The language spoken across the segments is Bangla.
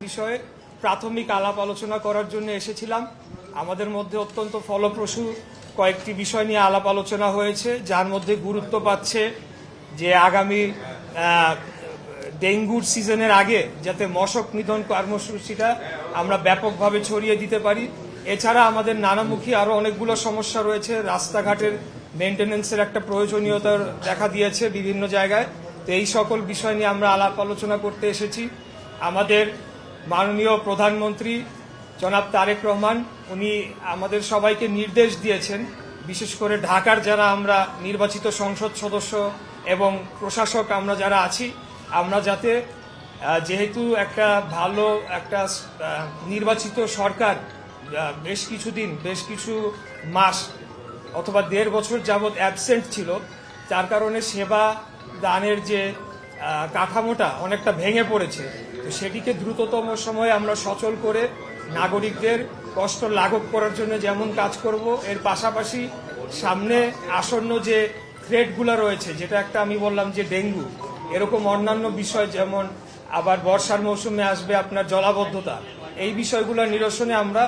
বিষয়ে প্রাথমিক আলাপ আলোচনা করার জন্য এসেছিলাম। আমাদের মধ্যে অত্যন্ত ফলপ্রসূ কয়েকটি বিষয় নিয়ে আলাপ আলোচনা হয়েছে, যার মধ্যে গুরুত্ব পাচ্ছে যে আগামী ডেঙ্গুর সিজনের আগে যাতে মশক নিধন কর্মসূচিটা আমরা ব্যাপকভাবে ছড়িয়ে দিতে পারি। এছাড়া আমাদের নানামুখী আরও অনেকগুলো সমস্যা রয়েছে। রাস্তাঘাটের মেনটেন্যান্সের একটা প্রয়োজনীয়তা দেখা দিয়েছে বিভিন্ন জায়গায়। তো এই সকল বিষয় নিয়ে আমরা আলাপ আলোচনা করতে এসেছি। আমাদের মাননীয় প্রধানমন্ত্রী জনাব তারেক রহমান উনি আমাদের সবাইকে নির্দেশ দিয়েছেন, বিশেষ করে ঢাকার যারা আমরা নির্বাচিত সংসদ সদস্য এবং প্রশাসক আমরা যারা আছি, আমরা যাতে যেহেতু একটা ভালো একটা নির্বাচিত সরকার বেশ কিছু মাস অথবা 1.5 বছর যাবৎ অ্যাবসেন্ট ছিল, যার কারণে সেবা দানের যে কাঠামোটা অনেকটা ভেঙে পড়েছে। তো সেটিকে দ্রুততম সময়ে আমরা সচল করে নাগরিকদের কষ্ট লাঘব করার জন্য যেমন কাজ করব, এর পাশাপাশি সামনে আসন্ন যে থ্রেটগুলো রয়েছে, যেটা একটা আমি বললাম যে ডেঙ্গু, এরকম অন্যান্য বিষয় যেমন আবার বর্ষার মৌসুমে আসবে আপনার জলাবদ্ধতা, এই বিষয়গুলো নিরসনে আমরা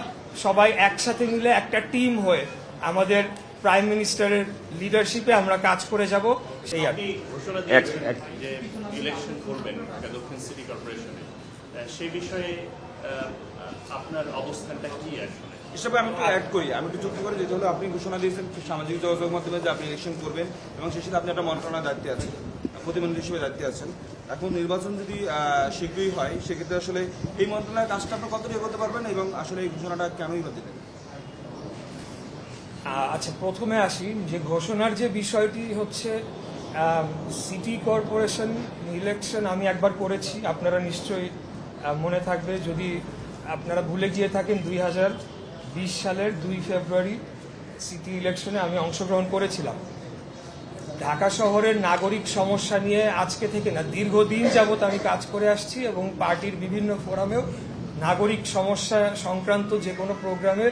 সবাই একসাথে মিলে একটা টিম হয়ে আমাদের প্রাইম মিনিস্টারের লিডারশিপে আমরা কাজ করে যাব। সেই ইলেকশন করবেন দক্ষিণ সিটি কর্পোরেশনে, সেই বিষয়ে আপনার অবস্থানটা কি আসলে? হিসাবে আমি একটু অ্যাড করি, আমি একটু যুক্তি করে যেতে হলো, আপনি ঘোষণা দিয়েছেন সামাজিক যোগাযোগ মাধ্যমে যে আপনি ইলেকশন করবেন এবং সেই সাথে আপনি একটা মন্ত্রণালয়ের দায়িত্বে আছেন, প্রতিমন্ত্রী হিসেবে দায়িত্বে আছেন। এখন নির্বাচন যদি শীঘ্রই হয়, সেক্ষেত্রে আসলে এই মন্ত্রণালয়ের কাজটা আপনি কতটা এগোতে পারবেন এবং আসলে এই ঘোষণাটা কেনই বা দিলেন? আচ্ছা, প্রথমে আসি যে ঘোষণার যে বিষয়টি হচ্ছে সিটি কর্পোরেশন ইলেকশন আমি একবার করেছি, আপনারা নিশ্চয়ই মনে থাকবে যদি আপনারা ভুলে গিয়ে থাকেন। 2020 সালের 2 ফেব্রুয়ারি সিটি ইলেকশনে আমি অংশগ্রহণ করেছিলাম। ঢাকা শহরের নাগরিক সমস্যা নিয়ে আজকে থেকে না, দীর্ঘদিন যাবৎ আমি কাজ করে আসছি এবং পার্টির বিভিন্ন ফোরামেও নাগরিক সমস্যা সংক্রান্ত যে কোনো প্রোগ্রামে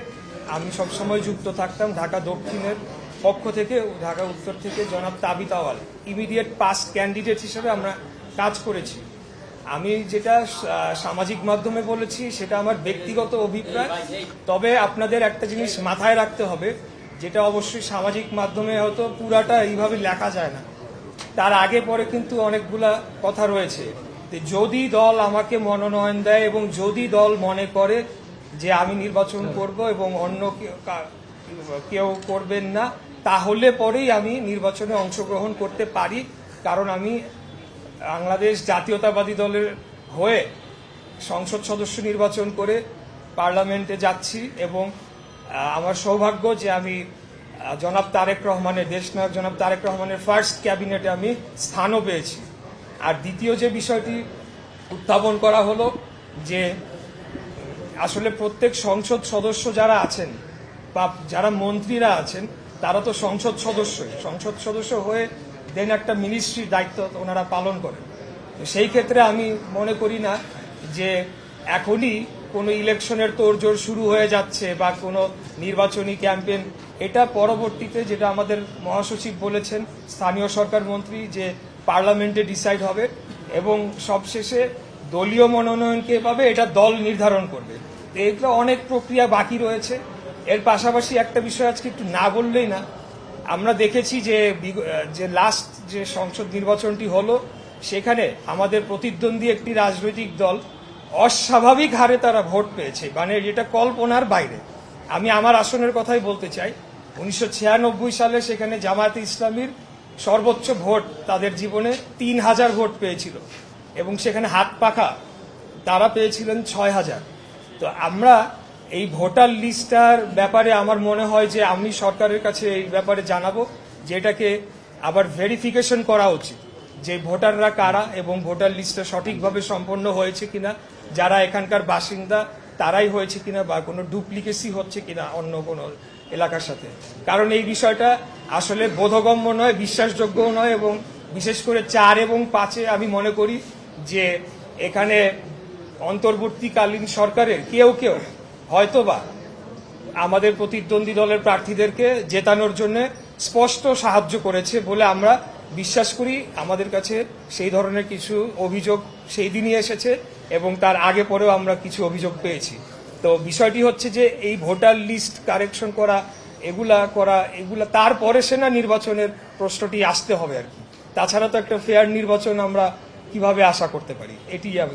আমি সবসময় যুক্ত থাকতাম। ঢাকা দক্ষিণের পক্ষ থেকে, ঢাকা উত্তর থেকে জনাব তাবিত আওয়াল ইমিডিয়েট পাস্ট ক্যান্ডিডেট হিসেবে আমরা কাজ করেছি। আমি যেটা সামাজিক মাধ্যমে বলেছি সেটা আমার ব্যক্তিগত অভিপ্রায়, তবে আপনাদের একটা জিনিস মাথায় রাখতে হবে, যেটা অবশ্যই সামাজিক মাধ্যমে হয়তো পুরাটা এইভাবে লেখা যায় না, তার আগে পরে কিন্তু অনেকগুলা কথা রয়েছে। যদি দল আমাকে মনোনয়ন দেয় এবং যদি দল মনে করে যে আমি নির্বাচন করব এবং অন্য কেউ করবেন না, তাহলে পরেই আমি নির্বাচনে অংশগ্রহণ করতে পারি। কারণ আমি বাংলাদেশ জাতীয়তাবাদী দলের হয়ে সংসদ সদস্য নির্বাচন করে পার্লামেন্টে যাচ্ছি এবং আমার সৌভাগ্য যে আমি জনাব তারেক রহমানের, দেশনায়ক জনাব তারেক রহমানের ফার্স্ট ক্যাবিনেটে আমি স্থানও পেয়েছি। আর দ্বিতীয় যে বিষয়টি উত্থাপন করা হলো যে আসলে প্রত্যেক সংসদ সদস্য যারা আছেন বা যারা মন্ত্রীরা আছেন, তারা তো সংসদ সদস্য হয়ে দেন একটা মিনিস্ট্রির দায়িত্ব ওনারা পালন করেন। সেই ক্ষেত্রে আমি মনে করি না যে এখনই কোনো ইলেকশনের তোড়জোড় শুরু হয়ে যাচ্ছে বা কোনো নির্বাচনী ক্যাম্পেইন, এটা পরবর্তীতে যেটা আমাদের মহাসচিব বলেছেন, স্থানীয় সরকার মন্ত্রী, যে পার্লামেন্টে ডিসাইড হবে এবং সবশেষে দলীয় মনোনয়ন কে পাবে এটা দল নির্ধারণ করবে। এগুলো অনেক প্রক্রিয়া বাকি রয়েছে। এর পাশাপাশি একটা বিষয় আজকে একটু না বললেই না, আমরা দেখেছি যে লাস্ট যে সংসদ নির্বাচনটি হলো, সেখানে আমাদের প্রতিদ্বন্দ্বী একটি রাজনৈতিক দল অস্বাভাবিক হারে তারা ভোট পেয়েছে, মানে যেটা কল্পনার বাইরে। আমি আমার আসনের কথাই বলতে চাই। 1996 সালে সেখানে জামায়াতে ইসলামীর সর্বোচ্চ ভোট তাদের জীবনে 3000 ভোট পেয়েছিল এবং সেখানে হাত পাখা তারা পেয়েছিলেন 6000। তো আমরা এই ভোটার লিস্টটার ব্যাপারে আমার মনে হয় যে আমি সরকারের কাছে এই ব্যাপারে জানাবো, যেটাকে আবার ভেরিফিকেশন করা উচিত যে ভোটাররা কারা এবং ভোটার লিস্টটা সঠিকভাবে সম্পন্ন হয়েছে কিনা, যারা এখানকার বাসিন্দা তারাই হয়েছে কিনা বা কোনো ডুপ্লিকেসি হচ্ছে কিনা অন্য কোনো এলাকার সাথে। কারণ এই বিষয়টা আসলে বোধগম্য নয়, বিশ্বাসযোগ্যও নয় এবং বিশেষ করে 4 এবং 5-এ আমি মনে করি যে এখানে অন্তর্বর্তীকালীন সরকারের কেউ হয়তোবা আমাদের প্রতিদ্বন্দ্বী দলের প্রার্থীদেরকে জেতানোর জন্য স্পষ্ট সাহায্য করেছে বলে আমরা বিশ্বাস করি। আমাদের কাছে সেই ধরনের কিছু অভিযোগ সেই দিনই এসেছে এবং তার আগে পরেও আমরা কিছু অভিযোগ পেয়েছি। তো বিষয়টি হচ্ছে যে এই ভোটার লিস্ট কারেকশন করা এগুলা তারপরে সেনা নির্বাচনের প্রশ্নটি আসতে হবে আর কি। তাছাড়া তো একটা ফেয়ার নির্বাচন আমরা কিভাবে আশা করতে পারি, এটি আমি